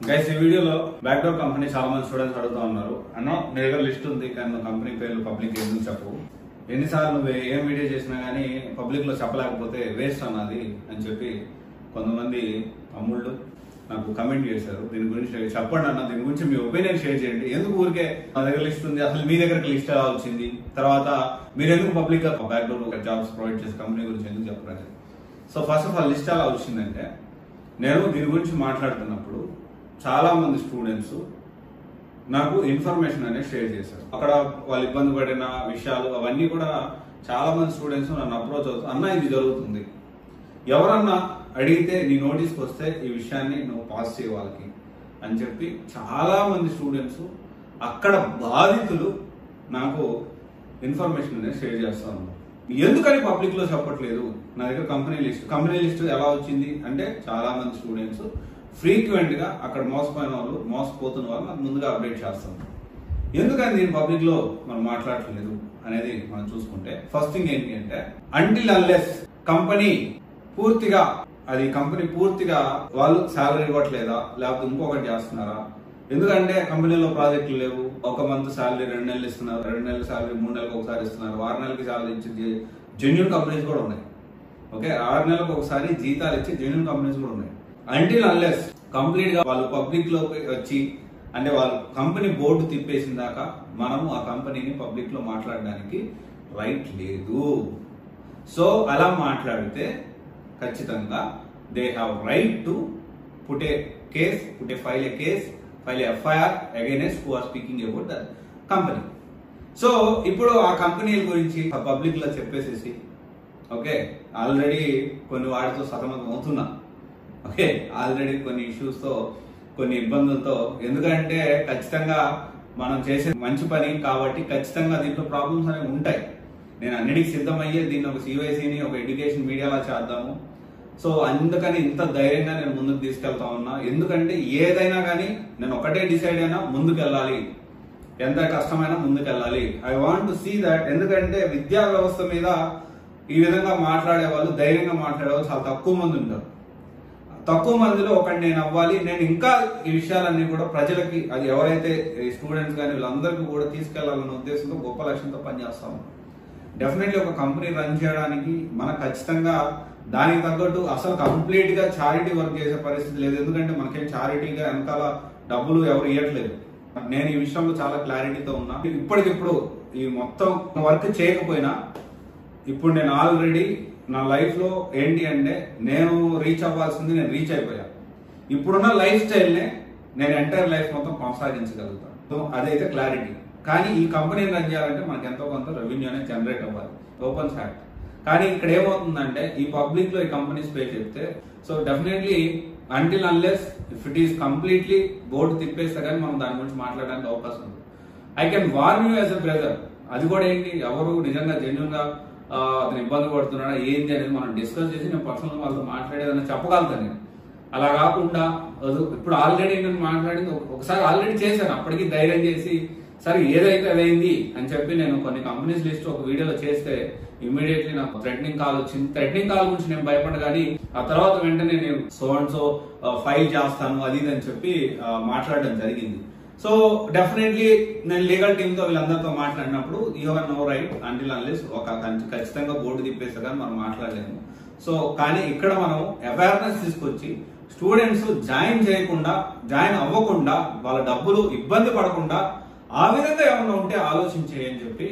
Guys ఈ వీడియోలో backdoor company చాలా మంది స్టూడెంట్స్ అడుగుతా ఉన్నారు. అన్న నీ దగ్గర లిస్ట్ ఉంది కానీ కంపెనీ పేర్లు పబ్లిక్ ఎందుకు చెప్పు, ఎన్నిసార్లు నువ్వు ఏం వీడియో చేసినా గానీ పబ్లిక్ లో చెప్పలేకపోతే వేస్ట్ అన్నది అని చెప్పి కొంతమంది అమ్ముళ్ళు నాకు కమెంట్ చేశారు. దీని గురించి చెప్పండి అన్న, దీని గురించి మీ ఒపీనియన్ షేర్ చేయండి. ఎందుకు ఊరికే నా దగ్గర లిస్ట్ ఉంది, అసలు మీ దగ్గర లిస్ట్ ఎలా వచ్చింది, తర్వాత మీరు ఎందుకు పబ్లిక్ బ్యాక్డోర్ జాబ్స్ ప్రొవైడ్ చేసే కంపెనీ గురించి ఎందుకు చెప్పలేదు. So first of all list ఎలా వచ్చిందంటే, నేను దీని గురించి మాట్లాడుతున్నప్పుడు చాలా మంది స్టూడెంట్స్ నాకు ఇన్ఫర్మేషన్ అనేది షేర్ చేశారు. అక్కడ వాళ్ళు ఇబ్బంది పడిన విషయాలు అవన్నీ కూడా చాలా మంది స్టూడెంట్స్ నన్ను అప్రోచ్ అవుతారు. అన్న ఇది జరుగుతుంది, ఎవరన్నా అడిగితే నీ నోటీస్కి వస్తే ఈ విషయాన్ని నువ్వు పాస్ చేయ వాళ్ళకి అని చెప్పి చాలా మంది స్టూడెంట్స్ అక్కడ బాధితులు నాకు ఇన్ఫర్మేషన్ అనేది షేర్ చేస్తా ఉన్నారు. ఎందుకని పబ్లిక్ లో చెప్పట్లేదు, నా దగ్గర కంపెనీ లిస్ట్ ఎలా వచ్చింది అంటే చాలా మంది స్టూడెంట్స్ ఫ్రీక్వెంట్ గా అక్కడ మోసపోయిన వాళ్ళు మోసపోతున్న వాళ్ళు నాకు ముందుగా అప్డేట్ చేస్తాం. ఎందుకని దీని పబ్లిక్ లో మనం మాట్లాడట్లేదు అనేది మనం చూసుకుంటే, ఫస్ట్ థింగ్ ఏంటి అంటే, అంటిల్ అన్లెస్ కంపెనీ పూర్తిగా వాళ్ళు శాలరీ ఇవ్వట్లేదా లేకపోతే ఇంకొకటి చేస్తున్నారా, ఎందుకంటే కంపెనీలో ప్రాజెక్టులు లేవు, ఒక మంత్ శాలరీ 2 నెలలు ఇస్తున్నారు, 2 నెలల శాలరీ 3 నెలలకు ఒకసారి ఇస్తున్నారు, 6 నెలలకి శాలరీ ఇచ్చి జెన్యూన్ కంపెనీస్ కూడా ఉన్నాయి. ఓకే, 6 నెలలకు ఒకసారి జీతాలు ఇచ్చి జెన్యూన్ కంపెనీస్ కూడా ఉన్నాయి. అంటిల్ అన్లెస్ కంప్లీట్ గా వాళ్ళు పబ్లిక్ లోకి వచ్చి అంటే వాళ్ళు కంపెనీ బోర్డు తిప్పేసిన దాకా మనము ఆ కంపెనీని పబ్లిక్ లో మాట్లాడడానికి రైట్ లేదు. సో అలా మాట్లాడితే ఖచ్చితంగా they have right to put a case, file a FIR against who are speaking about the company. So ఇప్పుడు ఆ కంపెనీల గురించి పబ్లిక్ లో చెప్పేసేసి ఓకే ఆల్రెడీ కొన్ని వాటితో సతమతం అవుతున్నా, ఓకే ఆల్రెడీ కొన్ని ఇష్యూస్ తో కొన్ని ఇబ్బందులతో, ఎందుకంటే ఖచ్చితంగా మనం చేసే మంచి పని కాబట్టి ఖచ్చితంగా దీంట్లో ప్రాబ్లమ్స్ అనేవి ఉంటాయి. నేను అన్నిటికీ సిద్ధమయ్యే దీన్ని ఒక సివైసీని ఒక ఎడ్యుకేషన్ మీడియాలా చేద్దాము. సో అందుకని ఇంత ధైర్యంగా నేను ముందుకు తీసుకెళ్తా ఉన్నా. ఎందుకంటే ఏదైనా కానీ నేను ఒకటే డిసైడ్ అయినా ముందుకు వెళ్ళాలి, ఎంత కష్టమైనా ముందుకు వెళ్ళాలి. I want to see that. ఎందుకంటే విద్యా వ్యవస్థ మీద ఈ విధంగా మాట్లాడే వాళ్ళు, ధైర్యంగా మాట్లాడే వాళ్ళు చాలా తక్కువ మంది ఉంటారు. తక్కువ మందిలో ఒకటి నేను అవ్వాలి. నేను ఇంకా ఈ విషయాలన్నీ కూడా ప్రజలకి, అది ఎవరైతే స్టూడెంట్స్ కానీ వీళ్ళందరికీ కూడా తీసుకెళ్లాలన్న ఉద్దేశంతో గొప్ప లక్ష్యంతో పనిచేస్తాము. డెఫినెట్లీ ఒక కంపెనీ రన్ చేయడానికి మనకు ఖచ్చితంగా దానికి తగ్గట్టు అసలు కంప్లీట్ గా చారిటీ వర్క్ చేసే పరిస్థితి లేదు. ఎందుకంటే మనకేం చారిటీగా వెనకాల డబ్బులు ఎవరు ఇవ్వట్లేదు. నేను ఈ విషయంలో చాలా క్లారిటీతో ఉన్నా. ఇప్పటికిప్పుడు ఈ మొత్తం వర్క్ చేయకపోయినా ఇప్పుడు నేను ఆల్రెడీ నా లైఫ్ లో ఏంటి అంటే, నేను రీచ్ అవ్వాల్సింది నేను రీచ్ అయిపోయా. ఇప్పుడున్న లైఫ్ స్టైల్నే నేను ఎంటైర్ లైఫ్ మొత్తం కొనసాగించగలుగుతాను. సో అదైతే క్లారిటీ. కానీ ఈ కంపెనీని రన్ చేయాలంటే మనకి ఎంతో కొంత రెవెన్యూ అనేది జనరేట్ అవ్వాలి, ఓపెన్ ఫ్యాక్ట్. కానీ ఇక్కడ ఏమవుతుందంటే, ఈ పబ్లిక్ లో ఈ కంపెనీస్ పే చెప్తే, so definitely until unless if it is completely board తిప్పేస్తే కానీ మనం దాని గురించి మాట్లాడడానికి అవకాశం ఉంది. I can warn you as a brother. అది కూడా ఏంటి, ఎవరు నిజంగా జెన్యూన్ గా అతను ఇబ్బంది పడుతున్నాడా ఏంటి అనేది మనం డిస్కస్ చేసి నేను పర్సనల్ వాళ్ళతో మాట్లాడేదని చెప్పగలుగుతాను నేను. అలా కాకుండా ఇప్పుడు ఆల్రెడీ నేను మాట్లాడింది ఒకసారి ఆల్రెడీ చేశాను, అప్పటికి ధైర్యం చేసి సరే ఏదైతే అదైంది అని చెప్పి నేను కొన్ని కంపెనీస్ లిస్ట్ ఒక వీడియోలో చేస్తే ఇమీడియట్లీ నాకు థ్రెటనింగ్ కాల్ వచ్చింది. థ్రెటనింగ్ కాల్ గురించి నేను భయపడ్డా, కానీ ఆ తర్వాత వెంటనే నేను సో అండ్ సో ఫైల్ చేస్తాను అది ఇది అని చెప్పి మాట్లాడడం జరిగింది. సో డెఫినెట్లీ నేను లీగల్ టీమ్ తో వీళ్ళందరితో మాట్లాడినప్పుడు you have no right until unless ఒక ఖచ్చితంగా బోర్డు తిప్పేస్తే కానీ మనం మాట్లాడలేము. సో కానీ ఇక్కడ మనం అవేర్నెస్ తీసుకొచ్చి స్టూడెంట్స్ జాయిన్ అవ్వకుండా వాళ్ళ డబ్బులు ఇబ్బంది పడకుండా ఆ విధంగా ఏమన్నా ఉంటే ఆలోచించే అని చెప్పి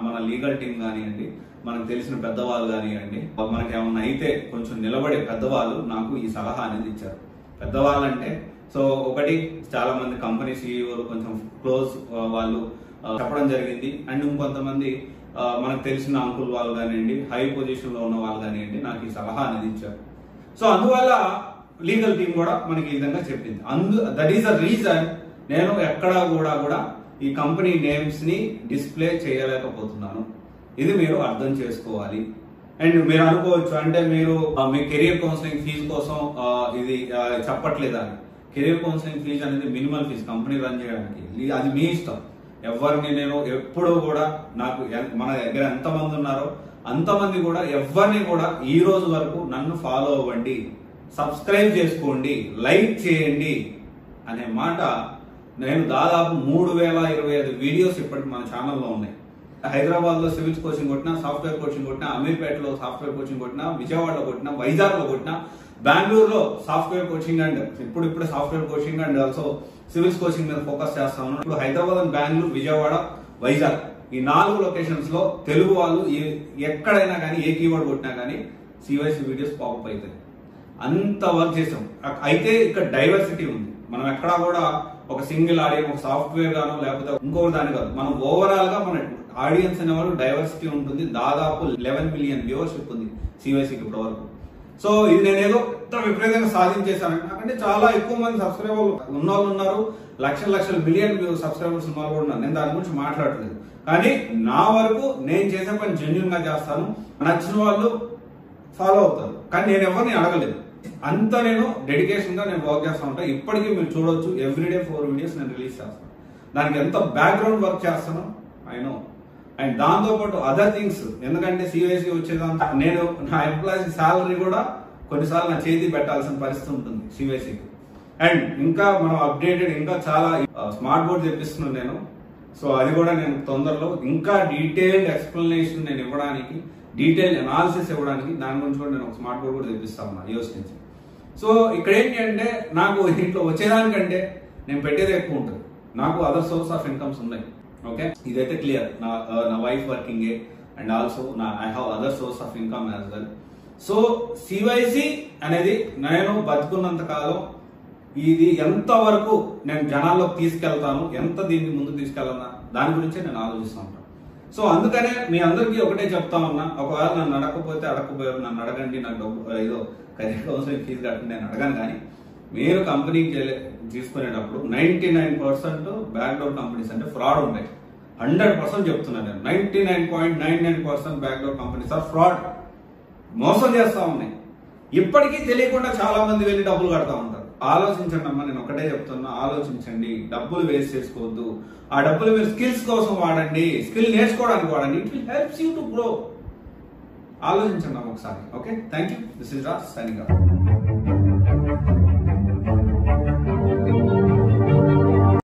మన లీగల్ టీం కానివ్వండి, మనకు తెలిసిన పెద్దవాళ్ళు కానివ్వండి, మనకి ఏమన్నా అయితే కొంచెం నిలబడే పెద్దవాళ్ళు నాకు ఈ సలహా అనేది ఇచ్చారు. పెద్దవాళ్ళంటే సో ఒకటి చాలా మంది కంపెనీ సీఈఓలు కొంచెం క్లోజ్ వాళ్ళు చెప్పడం జరిగింది. అండ్ ఇంకొంతమంది మనకు తెలిసిన అంకుల్ వాళ్ళు కానివ్వండి, హై పొజిషన్ లో ఉన్న వాళ్ళు కానివ్వండి నాకు ఈ సలహా అనేది ఇచ్చారు. సో అందువల్ల లీగల్ టీం కూడా మనకి ఈ విధంగా చెప్పింది. దట్ ఈస్ ద రీజన్ నేను ఎక్కడా కూడా ఈ కంపెనీ నేమ్స్ ని డిస్ప్లే చేయలేకపోతున్నాను. ఇది మీరు అర్థం చేసుకోవాలి. అండ్ మీరు అనుకోవచ్చు, అంటే మీరు మీ కెరియర్ కౌన్సిలింగ్ ఫీజు కోసం ఇది చెప్పట్లేదా? కెరియర్ కౌన్సిలింగ్ ఫీజు అనేది మినిమల్ ఫీజు కంపెనీ రన్ చేయడానికి, అది మీ ఇష్టం. ఎవరిని నేను ఎప్పుడూ కూడా నాకు మన దగ్గర ఎంతమంది ఉన్నారో అంతమంది కూడా ఎవరిని కూడా ఈ రోజు వరకు నన్ను ఫాలో అవ్వండి, సబ్స్క్రైబ్ చేసుకోండి, లైక్ చేయండి, అనే మాట నేను దాదాపు 3025 వీడియోస్ ఇప్పటికి మన ఛానల్లో ఉన్నాయి. హైదరాబాద్ లో సివిల్స్ కోచింగ్ కొట్టినా, సాఫ్ట్వేర్ కోచింగ్ కొట్టినా, అమీర్పేటలో సాఫ్ట్వేర్ కోచింగ్ కొట్టినా, విజయవాడలో కొట్టినా, వైజాగ్ లో కొట్టినా, బెంగళూరులో సాఫ్ట్వేర్ కోచింగ్ అండ్ ఇప్పుడు software coaching and also civils coaching మీద ఫోకస్ చేస్తా ఉన్నాను. ఇప్పుడు హైదరాబాద్ అండ్ బెంగళూరు, విజయవాడ, వైజాగ్ ఈ 4 లొకేషన్స్ లో తెలుగు వాళ్ళు ఎక్కడైనా కానీ ఏ కీవర్డ్ కొట్టినా కానీ సివైసి వీడియోస్ పాపప్ అవుతాయి. అంత వర్క్ చేసాం. అయితే ఇక్కడ డైవర్సిటీ ఉంది. మనం ఎక్కడా కూడా ఒక సింగిల్ ఆడియన్స్, ఒక సాఫ్ట్వేర్ గానో లేకపోతే ఇంకొకటి దాని కాదు. మనం ఓవరాల్ గా మన ఆడియన్స్ అనేవాళ్ళు డైవర్సిటీ ఉంటుంది. దాదాపు 11 మిలియన్ వ్యూవర్షిప్ ఉంది సివైసీకి ఇప్పటి వరకు. సో ఇది నేనేదో విపరీతంగా సాధించేశాను. నాకంటే చాలా ఎక్కువ మంది సబ్స్క్రైబర్లు ఉన్నవాళ్ళు ఉన్నారు, లక్షల మిలియన్ సబ్స్క్రైబర్స్ ఉన్న వాళ్ళు కూడా ఉన్నారు. నేను దాని గురించి మాట్లాడలేదు. కానీ నా వరకు నేను చేసే పని జెన్యూన్ గా చేస్తాను. నచ్చిన వాళ్ళు ఫాలో అవుతారు. కానీ నేను ఎవరిని అడగలేదు. అంతా నేను డెడికేషన్ గా నేను వర్క్ చేస్తా ఉంటాను. ఇప్పటికీ మీరు చూడొచ్చు, ఎవ్రీడే 4 వీడియోస్ నేను రిలీజ్ చేస్తాను. దానికి ఎంత బ్యాక్గ్రౌండ్ వర్క్ చేస్తానో ఐ నో. అండ్ దాంతో పాటు అదర్ థింగ్స్, ఎందుకంటే సివైసీ వచ్చేదంతా నేను నా ఎంప్లాయీస్ శాలరీ కూడా కొన్నిసార్లు నా చేతి పెట్టాల్సిన పరిస్థితి ఉంటుంది సివైసీకి. అండ్ ఇంకా మనం అప్డేటెడ్ ఇంకా చాలా స్మార్ట్ బోర్డ్ తెప్పిస్తున్నాను నేను. సో అది కూడా నేను తొందరలో ఇంకా డీటెయిల్డ్ ఎక్స్ప్లెనేషన్ నేను ఇవ్వడానికి, డీటెయిల్ అనాలిసిస్ ఇవ్వడానికి దాని గురించి కూడా నేను ఒక స్మార్ట్ బోర్డ్ కూడా తెప్పిస్తా ఉన్నా యూఎస్ నుంచి. సో ఇక్కడ ఏంటి అంటే నాకు ఇంట్లో వచ్చేదానికంటే నేను పెట్టేది ఎక్కువ ఉంటుంది. నాకు అదర్ సోర్స్ ఆఫ్ ఇన్కమ్స్ ఉన్నాయి. ఓకే, ఇదైతే క్లియర్. నా wife working and also I have other source of income as well. So సివైసి అనేది నేను బతుకున్నంత కాలం ఇది ఎంత వరకు నేను జనాల్లోకి తీసుకెళ్తాను, ఎంత దీన్ని ముందుకు తీసుకెళ్తాను దాని గురించే నేను ఆలోచిస్తూ ఉంటాను. సో అందుకనే మీ అందరికీ ఒకటే చెప్తా ఉన్నా, ఒకవేళ నన్ను అడగకపోయారు, నన్ను అడగండి, నాకు డబ్బు ఏదో కెరీర్ కౌన్సిలింగ్ ఫీజు కట్టండి నేను అడగాను. కానీ మీరు కంపెనీకి తీసుకునేటప్పుడు 99% బ్యాక్డోర్ కంపెనీస్ అంటే ఫ్రాడ్ ఉంటాయి. 100% చెప్తున్నాను నేను. 99.99% బ్యాక్డోర్ కంపెనీస్ ఆర్ ఫ్రాడ్. మోసం చేస్తా ఉన్నాయి. ఇప్పటికీ తెలియకుండా చాలా మంది వెళ్ళి డబ్బులు కడతా ఉంటారు. ఆలోచించండి అమ్మా, నేను ఒకటే చెప్తున్నా, ఆలోచించండి. డబ్బులు వేస్ట్ చేసుకోవద్దు. ఆ డబ్బులు మీరు స్కిల్స్ కోసం వాడండి, స్కిల్ నేర్చుకోవడానికి వాడండి. It will helps you to grow. ఆలోచించండి అమ్మ ఒకసారి. Okay, thank you. This is Raj signing off.